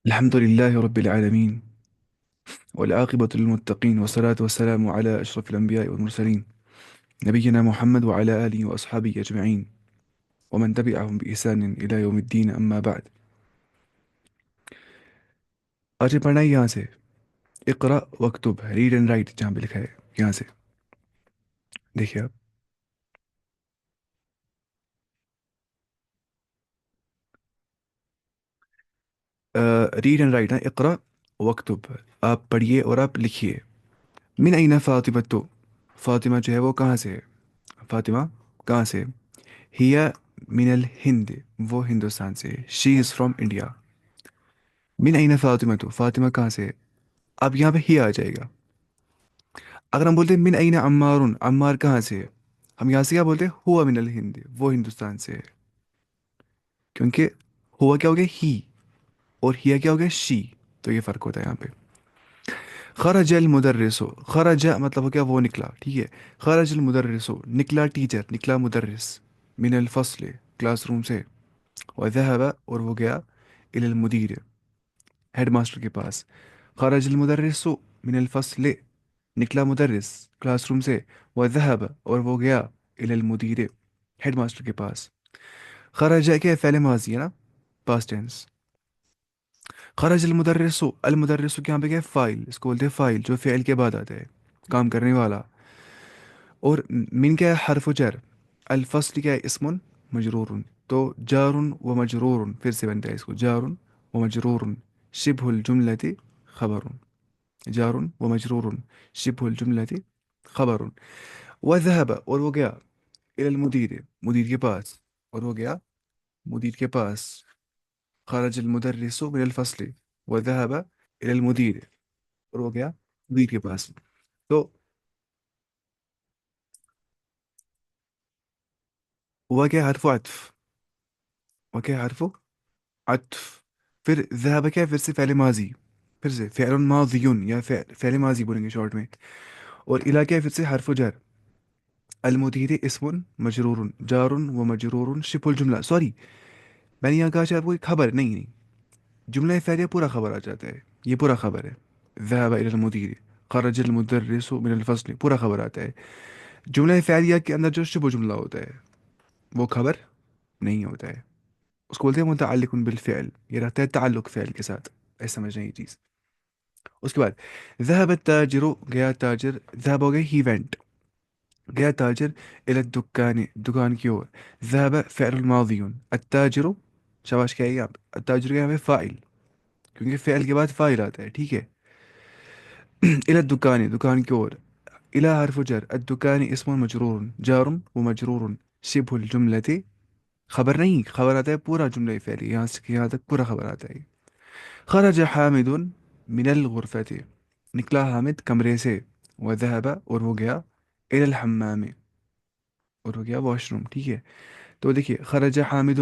الحمد لله رب العالمين، والعاقبة للمتقين، والصلاة والسلام على أشرف الأنبياء والمرسلين، نبينا محمد وعلى آله وأصحابه أجمعين، ومن تبعهم بإحسان إلى يوم الدين. أما بعد. آج پڑھنا ہے یہاں سے اقرأ وکتب، ریڈ اینڈ رائٹ جہاں پہ لکھا ہے یہاں سے دیکھیے آپ. ریڈ اینڈ رائٹ ہے اقرأ وکتب. آپ پڑھیے اور آپ لکھیے. من أين فاطمة؟ فاطمہ جو ہے وہ کہاں سے ہے؟ فاطمہ کہاں سے؟ ہی من الہند، وہ ہندوستان سے. شی از فرام انڈیا. من أين فاطمة؟ فاطمہ کہاں سے ہے؟ اب یہاں پہ ہی آ جائے گا. اگر ہم بولتے ہیں من أين عمار، عمار کہاں سے ہے؟ ہم یہاں سے کیا بولتے ہیں؟ ہوا من الہند، وہ ہندوستان سے ہے. کیونکہ ہوا کیا ہو گیا؟ ہی. اور ہیا کیا ہو گیا؟ شی. تو یہ فرق ہوتا ہے یہاں پہ. خرج المدرس، خرج مطلب ہو گیا وہ نکلا، ٹھیک ہے. خرج المدرس، نکلا ٹیچر، نکلا مدرس. من الفصل، کلاس روم سے. وذهب، اور وہ گیا. الى المدیر، ہیڈ ماسٹر کے پاس. خرج المدرس من الفصل، نکلا مدرس کلاس روم سے. وذهب، اور وہ گیا. الى المدیر، ہیڈ ماسٹر کے پاس. خرج کیا فعل ماضی ہے نا، پاسٹ ٹینس. خرج المدرس، المدرس کیا پہ کیا ہے؟ فائل، اس کو بولتے ہیں فائل جو فعل کے بعد آتا ہے، کام کرنے والا. اور من کیا ہے؟ حرف جر. الفصل کیا ہے؟ اسم مجرور. تو جار و مجرور، پھر سے بنتا ہے اس کو جار و مجرور. شبہ الجملة خبر. جار و مجرور، شبہ الجملة خبر. وذهب، اور وہ گیا. الى المدیر، مدیر کے پاس. اور وہ گیا مدیر کے پاس. خرج المدرس من الفصل وذهب الى المدیر، اور وہ گیا مدیر کے پاس. تو ہوا کیا؟ حرف عطف. ہوا کیا؟ حرف عطف. پھر ذهب کیا ہے؟ پھر سے فعل ماضی. پھر سے فعل ماضی، یا فعل ماضی بولیں گے شارٹ میں. اور الى کیا ہے؟ پھر سے حرف جر. المدیر اسم مجرور، جار و مجرور. شبه الجملہ، سوری میں نے یہاں کہا شاید وہ خبر نہیں، نہیں. جملہ فعلیہ پورا خبر آ جاتا ہے، یہ پورا خبر ہے. ذهب الى المدیر، خرج المدرس من الفصل، پورا خبر آتا ہے. جملہ فعلیہ کے اندر جو شبہ جملہ ہوتا ہے وہ خبر نہیں ہوتا ہے. اس کو بولتے ہیں متعلق بالفعل، یہ رہتا ہے تعلق فعل کے ساتھ. ایسا سمجھنا یہ چیز. اس کے بعد ذهب التاجر، گیا تاجر. ذهب ہو گیا ہی وینٹ، گیا تاجر. الى الدکان، دکان کی اور. ذهب فعل الماضی. التاجر، شاباش کیا ہے آپ؟ التاجر کا یہاں پہ فاعل، کیونکہ فعل کے بعد فاعل آتا ہے، ٹھیک ہے. الى الدکان، دکان کی اور. الى حرف جر. الدکان اسم مجرور، جار و مجرور. شبه الجملة خبر نہیں، خبر آتا ہے پورا جملہ فعلی، یہاں سے یہاں تک پورا خبر آتا ہے. خرج حامد من الغرفة، نکلا حامد کمرے سے. وذهب، اور وہ گیا. الى الحمام، اور ہو گیا واش روم، ٹھیک ہے. تو دیکھیے خرج حامد،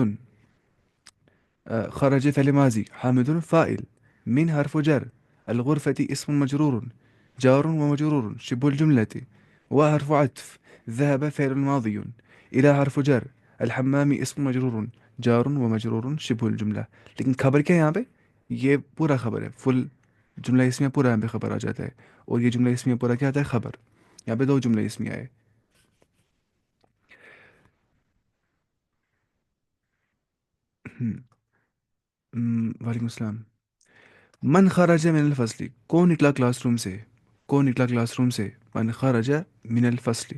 خرج فعل ماضی، حامد فاعل. من حرف جر. الغرفة اسم مجرور، جار ومجرور. شبه الجملة وحرف عطف. ذهب فعل ماضي. إلى حرف جر. الحمام اسم مجرور، جار ومجرور. شبه الجملة. لیکن خبر کیا ہے یہاں پہ؟ یہ پورا خبر ہے، فل جملہ اس میں پورا یہاں پہ خبر آ جاتا ہے. اور یہ جملہ اس میں پورا کیا آتا ہے؟ خبر. یہاں پہ دو جملے اس میں آئے. وعلیکم السلام. من خرج من الفصل، کون نکلا کلاس روم سے؟ کون نکلا کلاس روم سے؟ من خرج من الفصل.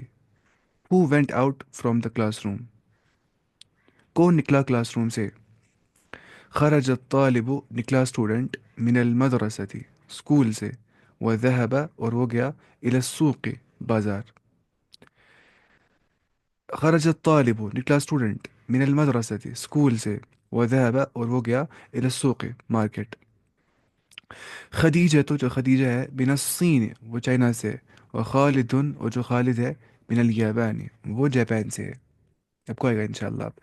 Who went out from the classroom؟ کون نکلا کلاس روم سے؟ خرج الطالب، نکلا اسٹوڈنٹ. من المدرسة، اسکول سے. وذهب، اور وہ گیا. إلى السوق، بازار. خرج الطالب، نکلا اسٹوڈنٹ. من المدرسة، اسکول سے. وذهب، اور وہ گیا. إلى السوق، مارکیٹ. خدیجہ، تو جو خدیجہ ہے. من الصین، وہ چائنا سے. وخالد، اور جو خالد ہے. من الیابان، وہ جاپان سے ہے. اب کو آئے گا انشاءاللہ. آپ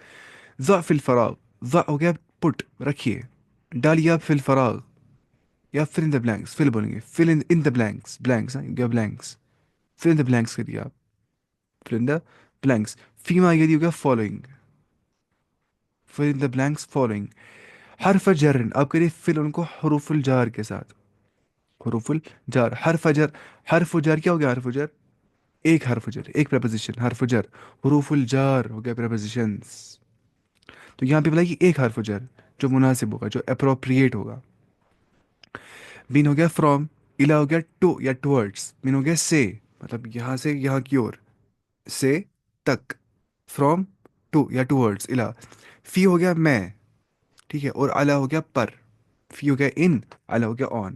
ضع فی الفراغ، ضع ہو گیا پٹ، رکھیے. ڈالیے آپ فی الفراغ، یا فل ان دا بلینکس، فل بولیں گے. فل ان دا بلینکس، بلینکس گیا بلینکس. فل ان دا بلینکس کریے آپ. فل ان دا بلینکس. فیما یہ ہو گیا فالوئنگ. فل ان دا بلینکس فالوئنگ. حرف جر، آپ کریے فل ان کو حروف الجار کے ساتھ. حروف الجار، حرف جر. حرف جر کیا ہو گیا؟ حرف جر ایک حرف جر، ایک پریپوزیشن حرف جر. حروف الجار ہو گیا پریپوزیشنس. تو یہاں پہ بتائیے ایک حرف جر جو مناسب ہوگا، جو اپروپریٹ ہوگا. مین ہو گیا فرام. الا ہو گیا ٹو یا ٹورڈس. مین ہو گیا سے، مطلب یہاں سے یہاں کی اور، سے تک. فرام ٹو یا ٹورڈس الا. فی ہو گیا میں، ٹھیک ہے. اور الا ہو گیا پر. فی ہو گیا ان، الا ہو گیا آن.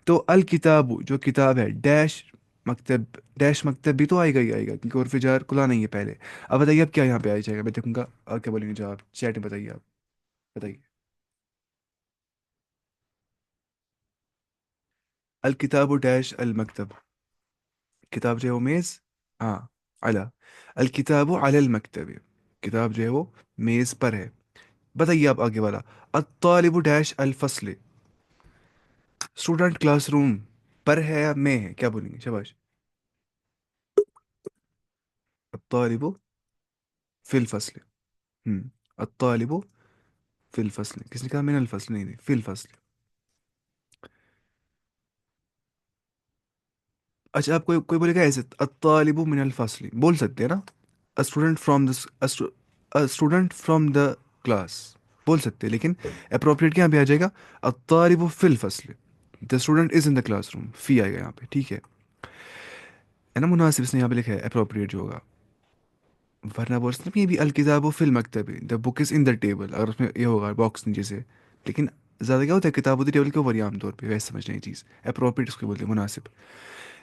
تو الکتاب جو کتاب ہے، ڈیش مکتب. ڈیش مکتب بھی تو آئے گا ہی آئے گا، کیونکہ عرف جار کھلا نہیں ہے پہلے. اب بتائیے اب کیا یہاں پہ آ جائے گا، میں دیکھوں گا اور کیا بولیں گے جواب چیٹ میں. بتائیے آپ، بتائیے. الکتاب ڈیش المکتب. کتاب جو ہے وہ میز. ہاں. اعلیٰ. الکتاب علی المکتب. کتاب جو ہے وہ میز پر ہے. بتائیے آپ آگے والا. الطالب ڈیش الفصل. اسٹوڈنٹ کلاس روم پر ہے یا میں ہے؟ کیا بولیں گے؟ شباش. الطالب فی الفصل. ہم الطالب فی الفصل. کس نے کہا من الفصل؟ نہیں نہیں، فی الفصل. اچھا، آپ کوئی بولے گا ایسے الطالب من الفصل بول سکتے ہیں نا. Student from this, student from the class بول سکتے ہیں، لیکن اپروپریٹ کہاں پہ آ جائے گا؟ الطالب فی الفصل. The student is in the classroom. فی آئے گا یہاں پہ، ٹھیک ہے نا. مناسب اس نے یہاں پہ لکھا ہے اپروپریٹ جو ہوگا. ورنہ بول سکتے ہیں یہ بھی الکتاب فی المکتب. دا بک از ان دا ٹیبل، اگر اس میں یہ ہوگا باکس نیچے سے. لیکن زیادہ کیا ہوتا ہے کتاب ہوتی ٹیبل کے اوپر ہی عام طور پہ، ویسے سمجھنا یہ چیز. اپروپریٹ اس کو بولتے ہیں مناسب.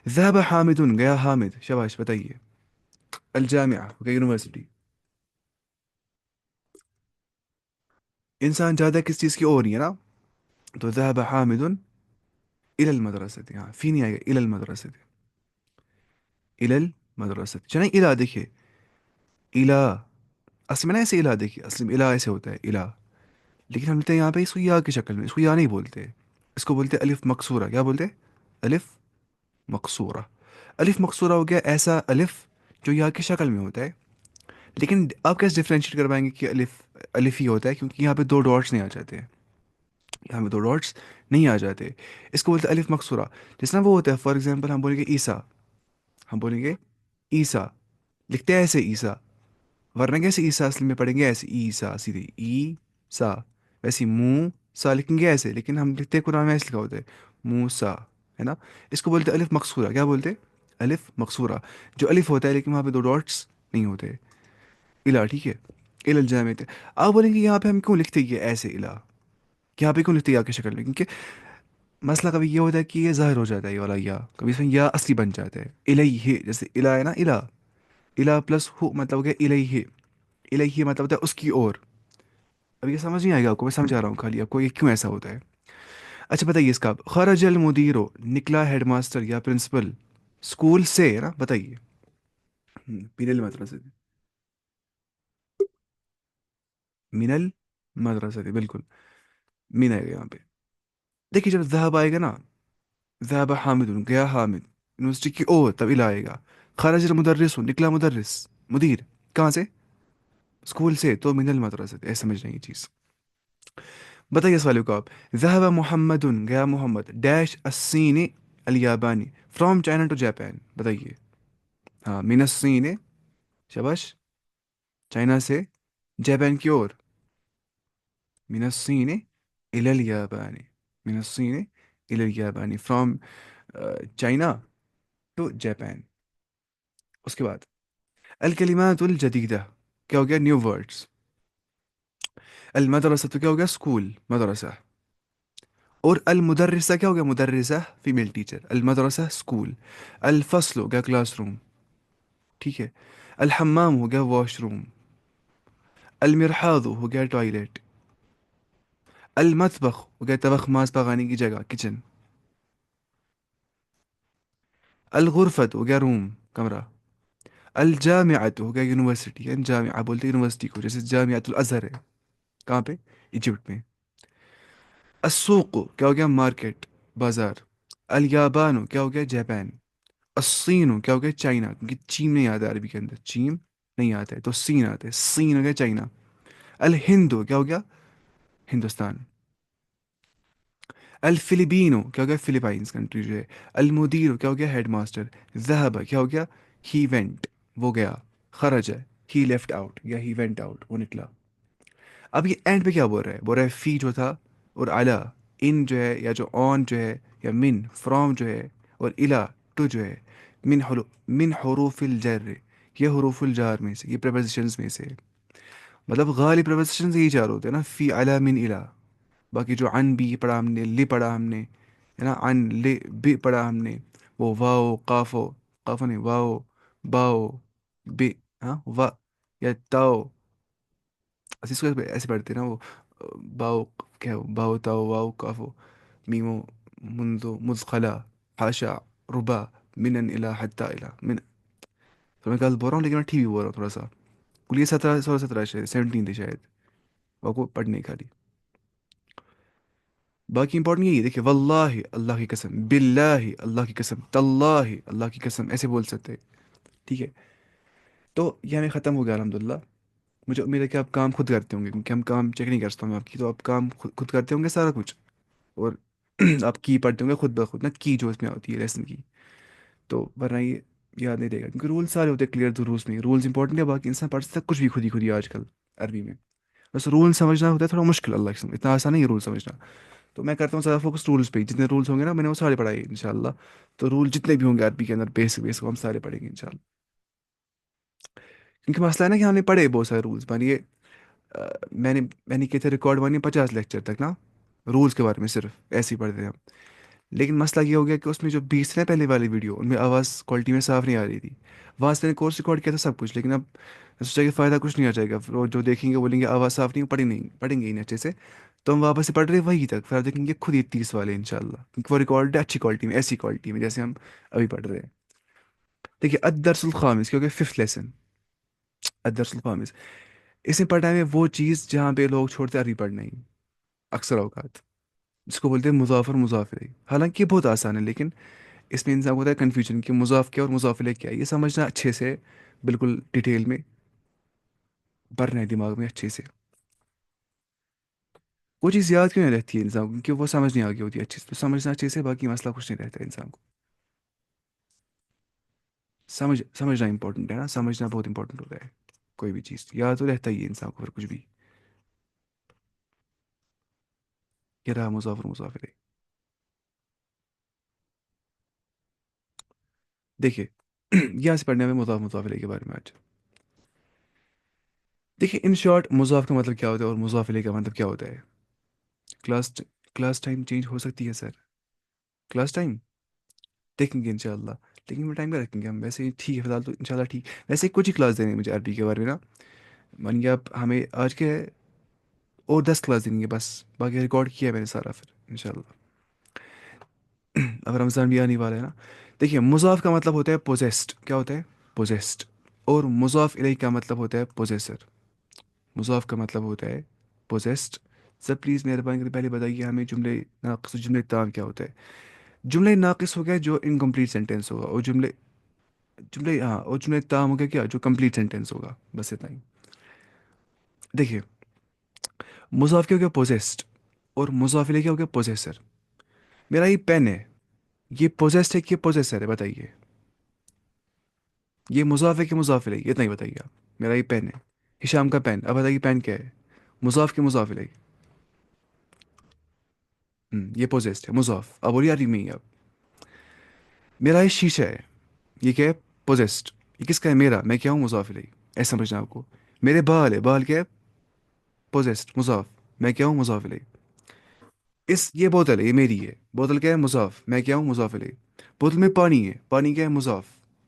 ذهب حامد، گیا حامد. شباش، بتائیے. الجامعہ ہو گیا یونیورسٹی. انسان زیادہ کس چیز کی اور نہیں ہے نا. تو ذهب حامد الى المدرسة. ہاں فی نہیں آئے گا، الى المدرسة. الى المدرسة چلیں الى دیکھیے. الى اصل میں نا ایسے الى دیکھیے، اصل میں الى ایسے ہوتا ہے الى. لیکن ہم لیتے ہیں یہاں پہ اس کو یا کی شکل میں. اس کو یا نہیں بولتے، اس کو بولتے الف مقصورہ. کیا بولتے؟ الف مقصورہ. الف مقصورہ ہو گیا ایسا الف جو یا کی شکل میں ہوتا ہے. لیکن آپ کیسے ڈفرینشیٹ کر پائیں گے کہ الف الف ہی ہوتا ہے؟ کیونکہ یہاں پہ دو ڈاٹس نہیں آ جاتے ہیں. یہاں پہ دو ڈاٹس نہیں آ جاتے. اس کو بولتے ہیں الف مقصورہ. جس طرح وہ ہوتا ہے، فار ایگزامپل ہم بولیں گے عیسیٰ. ہم بولیں گے عیسیٰ، لکھتے ہیں ایسے عیسیٰ. ورنہ کیسے عیسیٰ اصل میں پڑھیں گے ایسے عیسیٰ سیدھے سا. ویسے منہ سا لکھیں گے ایسے، لیکن ہم لکھتے ہیں قرآن میں ایسے لکھا ہوتا ہے موسیٰ، ہے نا. اس کو بولتے ہیں الف مقصورہ. کیا بولتے ہیں؟ الف مقصورہ. جو الف ہوتا ہے لیکن وہاں پہ دو ڈاٹس نہیں ہوتے. الا، ٹھیک ہے. الا الجامع. آپ بولیں گے یہاں پہ ہم کیوں لکھتے ہیں یہ ایسے الا؟ یہاں پہ کیوں لکھتے ہیں یا کی شکل میں؟ کیونکہ مسئلہ کبھی یہ ہوتا ہے کہ یہ ظاہر ہو جاتا ہے یہ والا یا، کبھی اس میں یا اصلی بن جاتا ہے. الیہ، جیسے الا ہے نا، الا. الا پلس ہو مطلب ہو گیا الیہ. الیہ مطلب ہوتا ہے اس کی اور. اب یہ سمجھ نہیں آئے گا آپ کو، میں سمجھا رہا ہوں خالی آپ کو یہ کیوں ایسا ہوتا ہے. اچھا بتائیے اس کا. خرج المدیر، نکلا ہیڈ ماسٹر یا پرنسپل اسکول سے، ہے نا. بتائیے. من المدرسہ. من المدرسہ بالکل. مین آئے گا یہاں پہ. دیکھیے جب ذهب آئے گا نا، ذهب حامد، گیا حامد یونیورسٹی کی اور، تب الہ آئے گا. خرج المدرس، نکلا مدرس مدیر کہاں سے؟ اسکول سے. تو من المدرسہ ایسے سمجھنا یہ چیز. بتائیے اس والے کو آپ. ذهب محمد، گیا محمد ڈیش الصین الیابانی. From China to Japan. بتائیے. ہاں من الصین. شباش. چائنا سے جاپان کی اور. من الصین الى اليابان. من الصين الى اليابان. From China to Japan. اس کے بعد الکلمات الجدیدہ کیا ہو گیا؟ New words. المدرسہ تو کیا ہو گیا؟ اسکول مدرسہ. اور المدرسہ کیا ہو گیا؟ مدرسہ فیمیل ٹیچر. المدرسہ اسکول. الفصل ہو گیا کلاس روم، ٹھیک ہے. الحمام ہو گیا واش روم. المرحاض ہو گیا ٹوائلٹ. المطبخ ہو گیا طبخ، ماز پکانے کی جگہ، کچن. الغرفت ہو گیا روم، کمرہ. الجامعۃ ہو گیا یونیورسٹی. یعنی جامعہ بولتے ہیں یونیورسٹی کو، جیسے جامعۃ الازہر ہے کہاں پہ؟ ایجپٹ میں. السوق کیا ہو گیا؟ مارکیٹ، بازار. الیابان کیا ہو گیا؟ جاپان. الصین کیا ہو گیا؟ چائنا، کیونکہ چین نہیں آتا عربی کے اندر، چین نہیں آتا ہے تو سین آتا ہے. سین ہو گیا چائنا. الہند کیا ہو گیا؟ ہندوستان. الفلبینو کیا ہو گیا فلیپائنس کنٹری جو ہے. المدیر کیا ہو گیا ہیڈ ماسٹر. ذهب کیا ہو گیا ہی وینٹ وہ گیا. خرج ہے ہی لیفٹ آؤٹ یا ہی وینٹ آؤٹ وہ نکلا. اب یہ اینڈ پہ کیا بول رہا ہے؟ بول رہا ہے فی جو تھا اور الا ان جو ہے یا جو آن جو ہے یا من فرام جو ہے اور الا ٹو جو ہے من حروف الجر یہ حروف الجار میں سے یہ پریپوزیشنز میں سے. مطلب غالب پریپوزیشنز یہی چار ہوتے ہیں نا فی الا من الا. باقی جو ان بھی پڑھا ہم نے لی پڑھا ہم نے ہے نا ان لے بھی پڑھا ہم نے وہ واؤ قافو قافو نہیں واؤ باؤ بے ہاں وا یا تاؤ اس کو ایسے پڑھتے ہیں نا وہ باؤ کیا باؤ تاؤ واؤ کافو میمو منذ مزخلا حاشا ربا من الى حتى الى من. تو میں غلط بول رہا ہوں لیکن میں ٹھیک بھی بول رہا ہوں تھوڑا سا. کل یہ 17 شاید 17 تھے شاید وہ کو پڑھنے خالی. باقی امپورٹنٹ یہی ہے دیکھیے واللہ اللہ کی قسم باللہ اللہ کی قسم تاللہ اللہ کی قسم ایسے بول سکتے ہیں. ٹھیک ہے تو یہ ہمیں ختم ہو گیا الحمدللہ. مجھے امید ہے کہ آپ کام خود کرتے ہوں گے کیونکہ ہم کام چیک نہیں کر سکتا ہوں آپ کی تو آپ کام خود کرتے ہوں گے سارا کچھ. اور آپ کی پڑھتے ہوں گے خود بخود نا کی جو اس میں ہوتی ہے لیسن کی. تو ورنہ یہ یاد نہیں رہے گا کیونکہ رولس سارے ہوتے ہیں کلیئر. تو رولس نہیں رولس امپورٹنٹ ہے باقی انسان پڑھ سکتا ہے کچھ بھی خود ہی خود ہی آج کل عربی میں. بس رول سمجھنا ہوتا ہے تھوڑا مشکل اللہ کے سامنے اتنا آسان نہیں ہے رول سمجھنا. تو میں کرتا ہوں زیادہ فوکس رولس پہ جتنے رولس ہوں گے نا میں نے وہ سارے پڑھائے ان شاء اللہ. تو رول جتنے بھی ہوں گے عربی کے اندر بیسک بیسک ہم سارے پڑھیں گے ان شاء اللہ. کیونکہ مسئلہ ہے نا کہ ہم نے پڑھے بہت سارے رولس مانیے میں نے کیے تھے ریکارڈ مانیے 50 لیکچر تک نا رولس کے بارے میں صرف ایسے ہی پڑھتے ہیں ہم. لیکن مسئلہ یہ ہو گیا کہ اس میں جو 20 تھے نا پہلے والی ویڈیو ان میں آواز کوالٹی میں صاف نہیں آ رہی تھی. وہاں سے میں نے کورس ریکارڈ کیا تھا سب کچھ لیکن اب میں سوچا کہ فائدہ کچھ نہیں آ جائے گا. پھر وہ جو دیکھیں گے بولیں گے آواز صاف نہیں پڑھیں گے ہی نہیں اچھے سے. تو ہم واپس سے پڑھ رہے وہی تک پھر آپ دیکھیں گے خود ہی 30 والے ان شاء اللہ کیونکہ وہ ریکارڈ ہے اچھی کوالٹی میں ایسی کوالٹی میں جیسے ہم ابھی پڑھ رہے ہیں. دیکھیے الدرس الخامس کیونکہ 5th لیسن الدرس الخامس اس میں پڑھنا ہے وہ چیز جہاں پہ لوگ چھوڑتے ہیں عربی پڑھنا ہی اکثر اوقات جس کو بولتے ہیں مضاف اور مضاف الیہ. حالانکہ یہ بہت آسان ہے لیکن اس میں انسان کو ہوتا ہے کنفیوژن کہ مضاف کیا اور مضاف الیہ کیا ہے. یہ سمجھنا اچھے سے بالکل ڈیٹیل میں بھرنا ہے دماغ میں اچھے سے. وہ چیز یاد کیوں نہیں رہتی ہے انسان کو کیونکہ وہ سمجھ نہیں آگی ہوتی ہے اچھے سے. تو سمجھنا اچھے سے باقی مسئلہ کچھ نہیں رہتا ہے انسان کو. سمجھنا امپورٹنٹ ہے نا سمجھنا بہت امپورٹنٹ ہوتا ہے. کوئی بھی چیز یاد تو رہتا ہی ہے انسان کو پھر کچھ بھی. یہ رہا مضاف اور مضاف الیہ. دیکھیے یہاں سے پڑھنے میں مضاف مضاف الیہ کے بارے میں آج. دیکھیے ان شارٹ مضاف کا مطلب کیا ہوتا ہے اور مضاف الیہ کا مطلب کیا ہوتا ہے. کلاس کلاس ٹائم چینج ہو سکتی ہے سر. کلاس ٹائم دیکھیں گے انشاءاللہ. لیکن میں ٹائم کا رکھیں گے ہم ویسے ہی ٹھیک ہے فی الحال تو انشاءاللہ ٹھیک. ویسے کچھ ہی کلاس دینی ہے مجھے عربی کے بارے میں نا. مانیے آپ ہمیں آج کے اور 10 کلاس دیں گے بس. باقی ریکارڈ کیا ہے میں نے سارا پھر انشاءاللہ. اب رمضان بھی آنے والا ہے نا. دیکھیے مضاف کا مطلب ہوتا ہے پوزیسڈ. کیا ہوتا ہے پوزیسڈ. اور مضاف الیہ کا مطلب ہوتا ہے پوزیسر. مضاف کا مطلب ہوتا ہے پوزیسڈ. سر پلیز مہربانی کر پہلے بتائیے ہمیں جملے ناقص اور جملے تام کیا ہوتا ہے. جملے ناقص ہو گیا جو انکمپلیٹ سینٹینس ہوگا اور جملے ہاں اور جملے تام ہو گیا کیا جو کمپلیٹ سینٹینس ہوگا بس اتنا ہی. دیکھیے مضاف کیا ہو گیا پوزیسڈ اور مضاف الیہ کیا ہو گیا پوزیسر. میرا یہ پین ہے یہ پوزیسڈ ہے کہ پوزیسر ہے بتائیے. یہ مضاف ہے کہ مضاف الیہ اتنا ہی بتائیے آپ. میرا یہ پین ہے ہشام کا پین. اب بتائیے پین کیا ہے مضاف کے مضاف الیہ. یہ پوزیسڈ ہے مضاف. اب بولیے یار میں اب میرا یہ شیشہ ہے یہ کیا ہے پوزیسڈ. یہ کس کا ہے میرا میں کیا ہوں مضاف الیہ. ایسا سمجھنا آپ کو. میرے بال ہے بال کیا ہے پوزیسڈ مضاف. میں کیا ہوں مضاف الیہ. یہ بوتل ہے یہ میری ہے بوتل کیا ہے مضاف. میں کیا ہوں مضاف الیہ. بوتل میں پانی ہے پانی کیا ہے مضاف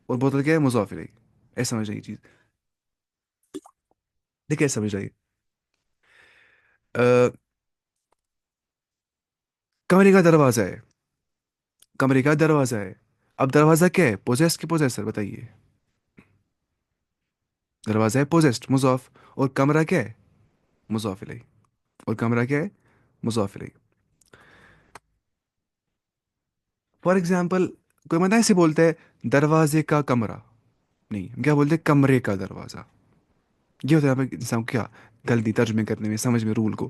اور بوتل کیا ہے مضاف الیہ. ایسا سمجھ رہی چیز. دیکھیں ایسا سمجھ رہی. کمرے کا دروازہ ہے کمرے کا دروازہ ہے. اب دروازہ کیا ہے پوزیسڈ کی پوزیسر بتائیے. دروازہ ہے پوزیسڈ مضاف اور کمرہ کیا ہے مضاف الیہ. اور کمرہ کیا ہے مضاف الیہ. فار ایگزامپل کوئی مطلب ایسے بولتا ہے دروازے کا کمرہ. نہیں ہم کیا بولتے ہیں کمرے کا دروازہ. یہ ہوتا ہے انسان کو کیا غلطی ترجمے کرنے میں سمجھ میں رول کو.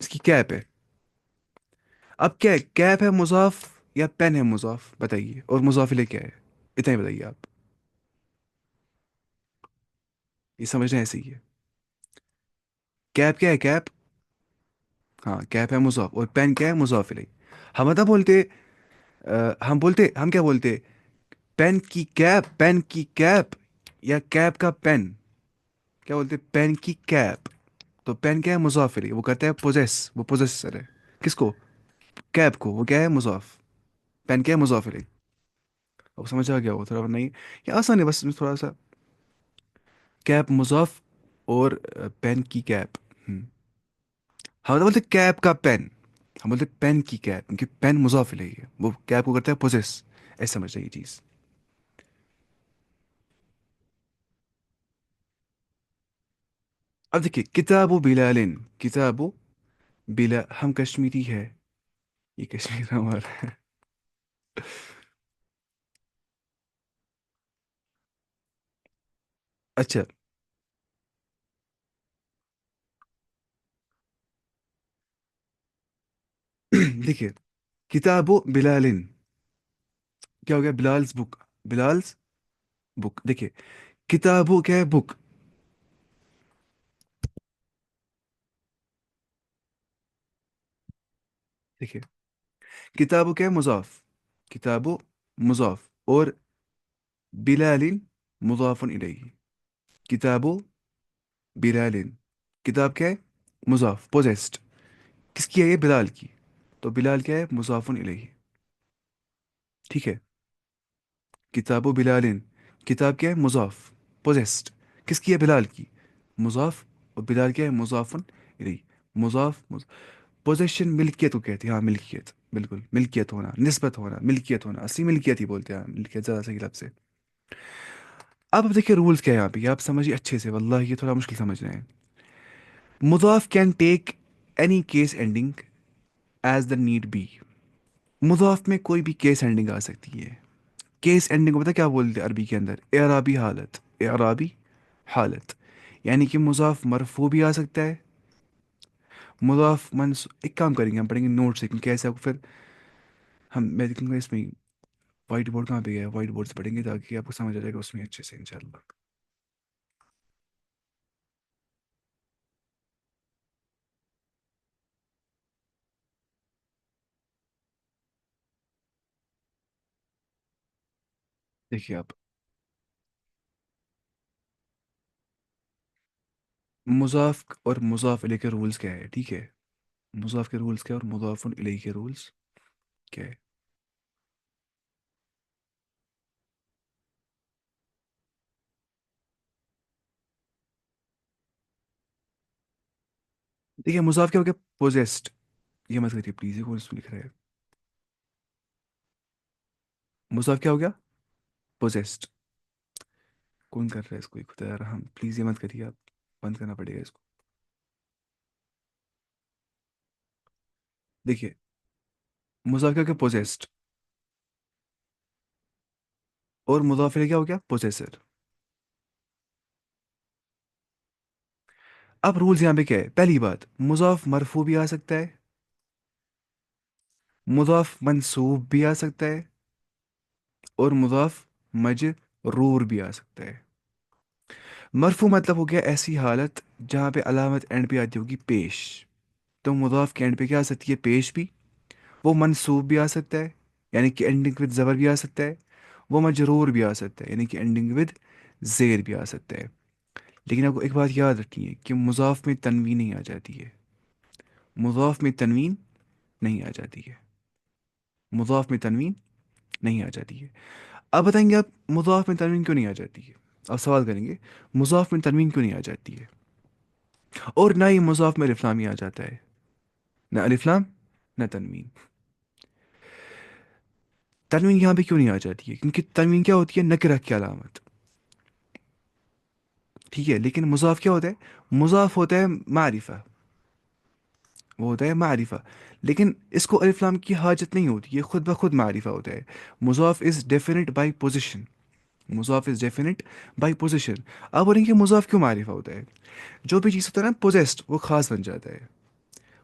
اس کی کیپ ہے. اب کیا ہے، کیپ ہے مضاف یا پین ہے مضاف بتائیے، اور مضاف لے کیا ہے؟ اتنا ہی بتائیے آپ. یہ سمجھنا ایسے ہی ہے. کیپ کیا ہے، کیپ؟ ہاں کیپ ہے مضاف، اور پین کیا ہے مضاف لے. ہم مطلب بولتے ہم کیا بولتے؟ پین کی کیپ، پین کی کیپ، یا کیپ کا پین. کیا بولتے؟ پین کی کیپ. تو پین کیا ہے مضاف الیہ، وہ کہتا ہے پوزیس، وہ پوزیسر ہے. کس کو؟ کیپ کو. وہ کیا ہے مضاف. پین کیا ہے مضاف الیہ. اب سمجھ آ گیا وہ تھوڑا نہیں؟ یہ آسان ہے بس اس میں تھوڑا سا. کیپ مضاف، اور پین کی کیپ. ہم تو بولتے کیپ کا پین. ہم بولتے پین کی کیپ کیونکہ پین مضاف الیہ ہے، وہ کیپ کو کرتا ہے پوزیس. ایسے سمجھ رہی یہ چیز. اب دیکھیے کتاب و بلال، کتاب و بلا، ہم کشمیری ہے. یہ کشمیر ہمارا ہے. اچھا. دیکھیے کتاب و بلال، کیا ہو گیا؟ بلالز بک. بلالز بک. دیکھیے کتاب و کیا ہے؟ بک. دیکھیے کتاب و کیا ہے؟ مضاف. کتاب و مضاف، اور بلال مضاف الیہ. کتاب و بلال، کتاب کیا ہے؟ مضاف پوزیسڈ. کس کی ہے یہ؟ بلال کی. تو بلال کیا ہے؟ مضاف الیہ. ٹھیک ہے. کتاب و بلال، کتاب کیا ہے؟ مضاف پوزیسڈ. کس کی ہے؟ بلال کی. مضاف. اور بلال کیا ہے؟ مضاف الیہ. مضاف. پوزیشن ملکیت کو کہتے ہیں. ہاں ملکیت، بالکل ملکیت ہونا، نسبت ہونا، ملکیت ہونا، اصلی ملکیت ہی بولتے ہیں. ہاں ملکیت زیادہ صحیح لفظ ہے. اب دیکھیے رولز کیا ہے یہاں پہ، یہ آپ سمجھیے اچھے سے، واللہ یہ تھوڑا مشکل سمجھ رہے ہیں. مضاف can take any case ending as the need be. مضاف میں کوئی بھی کیس اینڈنگ آ سکتی ہے. کیس اینڈنگ کو پتہ کیا بولتے ہیں عربی کے اندر؟ اعرابی حالت. اعرابی حالت. یعنی کہ مضاف مرفوع بھی آ سکتا ہے. مضاف ایک کام کریں گے، ہم پڑھیں گے نوٹ سے، کیونکہ ایسے آپ کو پھر میں دیکھوں گا اس میں وائٹ بورڈ کہاں پہ گیا ہے، وائٹ بورڈ سے پڑھیں گے تاکہ آپ کو سمجھ آ جائے گا اس میں اچھے سے انشاءاللہ. دیکھیے آپ، مضاف اور مضاف علیہ کے رولز کیا ہے، ٹھیک ہے؟ مضاف کے رولز کیا اور مضاف علیہ کے رولز کیا ہے؟ دیکھیے مضاف کیا ہو گیا؟ پوزیسڈ. یہ مت کریے پلیز، یہ کون اس میں لکھ رہا ہے؟ مضاف کیا ہو گیا؟ پوزیسڈ. کون کر رہا ہے اس کو؟ خدا رحم، پلیز یہ مت کریے آپ، بند کرنا پڑے گا اس کو. دیکھیے مضاف کیا ہو گیا؟ پوزیسڈ. اور مضاف علیہ کیا ہو گیا؟ پوزیسر. اب رولز یہاں پہ کیا ہے؟ پہلی بات، مضاف مرفوع بھی آ سکتا ہے، مضاف منصوب بھی آ سکتا ہے، اور مضاف مجرور بھی آ سکتا ہے. مرفوع مطلب ہو گیا ایسی حالت جہاں پہ علامت اینڈ پہ آتی ہوگی پیش. تو مضاف کے اینڈ پہ کیا آ سکتی ہے؟ پیش بھی. وہ منصوب بھی آ سکتا ہے، یعنی کہ اینڈنگ ود زبر بھی آ سکتا ہے. وہ مجرور بھی آ سکتا ہے، یعنی کہ اینڈنگ ود زیر بھی آ سکتا ہے. لیکن آپ کو ایک بات یاد رکھنی ہے کہ مضاف میں تنوین نہیں آ جاتی ہے. مضاف میں تنوین نہیں آ جاتی ہے. مضاف میں تنوین نہیں آ جاتی ہے. اب بتائیں گے آپ مضاف میں تنوین کیوں نہیں آ جاتی ہے؟ آپ سوال کریں گے مضاف میں تنوین کیوں نہیں آ جاتی ہے، اور نہ ہی مضاف میں الف لام ہی آ جاتا ہے. نہ الف لام، نہ تنوین. تنوین یہاں پہ کیوں نہیں آ جاتی ہے؟ کیونکہ تنوین کیا ہوتی ہے؟ نکرہ کی علامت. ٹھیک ہے. لیکن مضاف کیا ہوتا ہے؟ مضاف ہوتا ہے معرفہ. وہ ہوتا ہے معرفہ. لیکن اس کو الف لام کی حاجت نہیں ہوتی، یہ خود بخود معرفہ ہوتا ہے. مضاف از ڈیفینٹ بائی پوزیشن. مضاف از ڈیفینٹ بائی پوزیشن. اب بولیں کہ مضاف کیوں معرفہ ہوتا ہے؟ جو بھی چیز ہوتا ہے نا پوزیسڈ، وہ خاص بن جاتا ہے.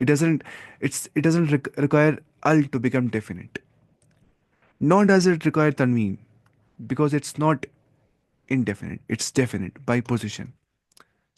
it doesn't it doesn't require al to become definite, nor does it require tanween, because it's not indefinite, it's definite by position।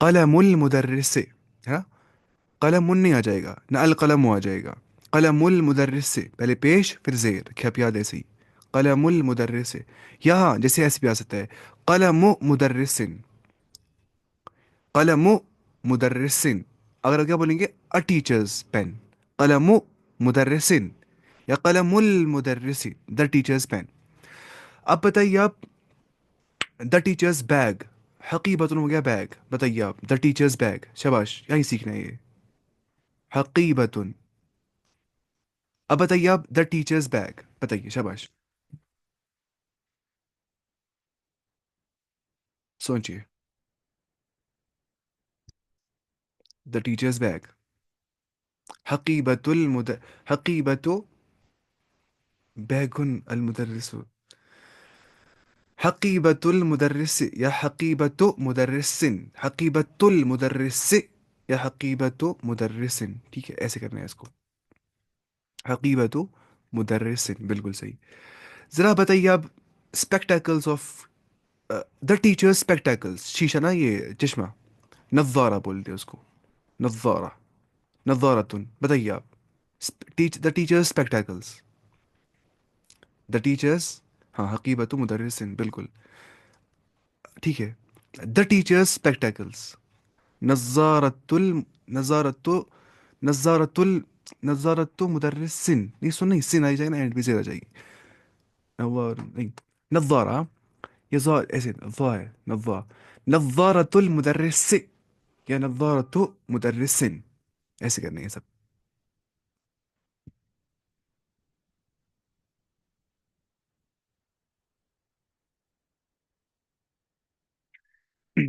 قلم المدرس سے، ہے نا؟ قلم نہیں آ جائے گا نہ، القلم آ جائے گا. قلم المدرس سے پہلے پیش پھر زیر، رکھے آپ یاد ایسے ہی. قلم المدرس سے. یہاں جیسے ایسے بھی آ سکتا ہے، قلم مدرسن. قلم مدرسن. اگر کیا بولیں گے، ا ٹیچرز پین. قلم مدرسن یا قلم المدرسی، دا ٹیچرز پین. اب بتائیے آپ، دا ٹیچرز بیگ. حقیبت ہو گیا بیگ، بتائیے آپ دا ٹیچرز بیگ. شاباش، یہیں سیکھنا ہے یہ. حقیبت. اب بتائیے آپ دا ٹیچرز بیگ، بتائیے. شاباش. سوچئے. The teachers bag. حقیبت حقیبت بیگ المدرس. حقیبت المدرس یا حقیبت مدرس. حقیبت المدرس یا حقیبت مدرس. ٹھیک ہے، ایسے کرنا ہے اس کو. حقیبت مدرس، بالکل صحیح. ذرا بتائیے آپ، اسپیکٹیکلس آف دا ٹیچر. اسپیکٹیکلس شیشہ نا، یہ چشمہ. نظارہ بولتے ہیں اس کو. نظارہ. نظارتن. بتائیے آپ، دا ٹیچر اسپیکٹیکلس. The teachers. ہاں، حقیبت مدرسن، بالکل. ٹھیک ہے. The teacher اسپیکٹیکلس. نظارت نظارت نظارت نظارت مدرسن. نہیں سن، نہیں سن آئی جائے نا، اینڈ بھی زیر آ جائے گی. نوار نہیں. نظارہ. یہ زار ایسے ضا ہے، نظار. نظارت المدرس یا نظارت مدرسن. ایسے کرنے ہیں سب.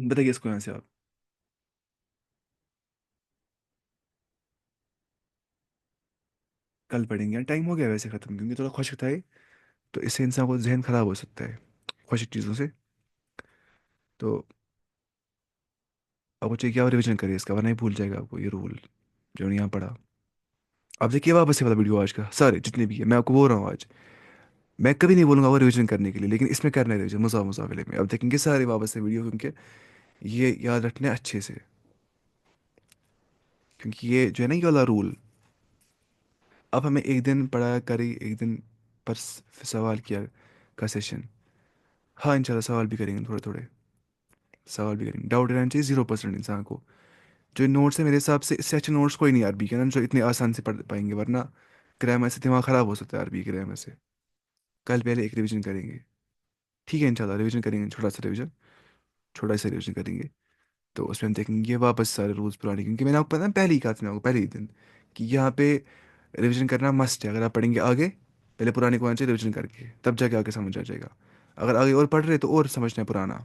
بتائیے اس کو یہاں سے آپ. کل پڑھیں گے، ٹائم ہو گیا ویسے ختم، کیونکہ تھوڑا خشک تھا یہ. تو اس سے انسان کو ذہن خراب ہو سکتا ہے خشک چیزوں سے. تو آپ کو چاہیے کہ آپ ریویژن کریے اس کا، ورنہ ہی بھول جائے گا آپ کو یہ رول جو ہم نے یہاں پڑھا. آپ دیکھیے واپس سے والا ویڈیو آج کا سارے جتنے بھی ہے، میں آپ کو بول رہا ہوں آج. میں کبھی نہیں بولوں گا وہ ریویژن کرنے کے لیے، لیکن اس میں کرنا ہے ریویژن مزاح میں. اب دیکھیں گے سارے واپس سے ویڈیو، کیونکہ یہ یاد رکھنا ہے اچھے سے. کیونکہ یہ جو ہے نا یہ والا رول، اب ہمیں ایک دن پڑھا کری، ایک دن پر سوال کیا کا سیشن. ہاں انشاءاللہ سوال بھی کریں گے تھوڑے تھوڑے. سوال بھی کریں گے. ڈاؤٹ رہنا چاہیے 0% انسان کو. جو نوٹس ہے میرے حساب سے اس سے اچھے نوٹس کوئی نہیں عربی کے نا، جو اتنے آسان سے پڑھ پائیں گے، ورنہ گرامر سے دماغ خراب ہو سکتا ہے عربی گرامر سے. کل پہلے ایک ریویژن کریں گے. ٹھیک ہے انشاءاللہ ریویژن کریں گے، چھوٹا سا ریویژن. چھوٹا سا ریویژن کریں گے. تو اس میں ہم دیکھیں گے واپس سارے رولس پرانے، کیونکہ میں نے آپ کو پتا ہے پہلے ہی کہا تھا میں آپ کو پہلے ہی دن کہ یہاں پہ ریویژن کرنا مسٹ ہے. اگر آپ پڑھیں گے آگے، پہلے پرانے کو آنا چاہیے ریویژن کر کے، تب جا کے آگے سمجھ آ جائے گا. اگر آگے اور پڑھ رہے تو اور سمجھنا ہے پرانا،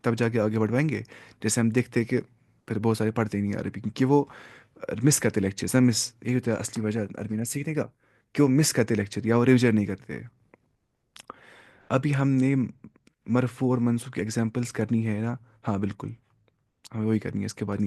تب جا کے آگے بڑھ پائیں گے. جیسے ہم دیکھتے ہیں کہ پھر بہت سارے پڑھتے ہی نہیں عربی، کیونکہ وہ مس کرتے لیکچر. سر مس، یہی ہوتا ہے اصلی وجہ عربی نہ سیکھنے کا، کہ وہ مس کرتے لیکچر یا وہ ریویژن نہیں کرتے. ابھی ہم نے مرفوع اور منصوب کی ایگزامپلس کرنی ہے نا. ہاں بالکل، ہمیں وہی کرنی ہے اس کے بعد.